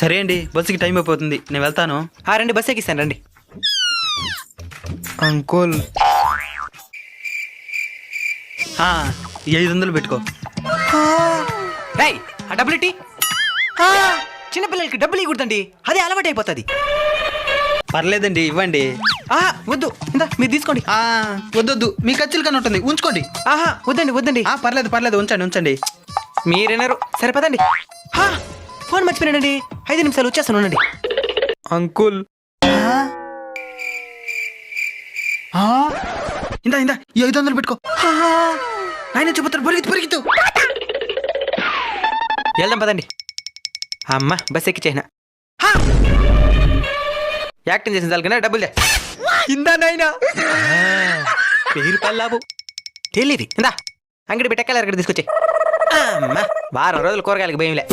సరే అండి, బస్సుకి టైం అయిపోతుంది, నేను వెళ్తాను. రండి, బస్ ఎక్కిస్తాను రండి. అంకుల్ ఈ 500 పెట్టుకో. రేయ్, ఆ డబ్బులు ఇట్టి. చిన్నపిల్లలకి డబ్బులు ఇవ్వకూడదండి, అదే అలవాటు అయిపోతుంది. పర్లేదండి, ఇవ్వండి. వద్దు, ఇందా మీరు తీసుకోండి. వద్దొద్దు, మీ ఖర్చులు కానీ ఉంటుంది, ఉంచుకోండి. వద్దండి వద్దండి. పర్లేదు పర్లేదు, ఉంచండి ఉంచండి. మీరేనారు, సరే పదండి. ఫోన్ మర్చిపోయానండి, 5 నిమిషాలు వచ్చేస్తాను ఉండండి. అంకుల్ ఇందా ఇందా, ఈ 500 పెట్టుకో. ఆయన చెబుతారు, పరిగెత్తు పరిగెత్తు. వెళ్దాం పదండి. అమ్మ బస్ ఎక్కిచ్చేసిన. యాక్టింగ్ చేసిన చాలు డబ్బులు ఇందా నాయనా. 1000 రూపాయలు లాభం. తెలియదు ఇందా, అంగడి పెట్టెక్కాలి అక్కడ తీసుకొచ్చి. అమ్మ వారం రోజులు కూరగాయలకి భయంలే.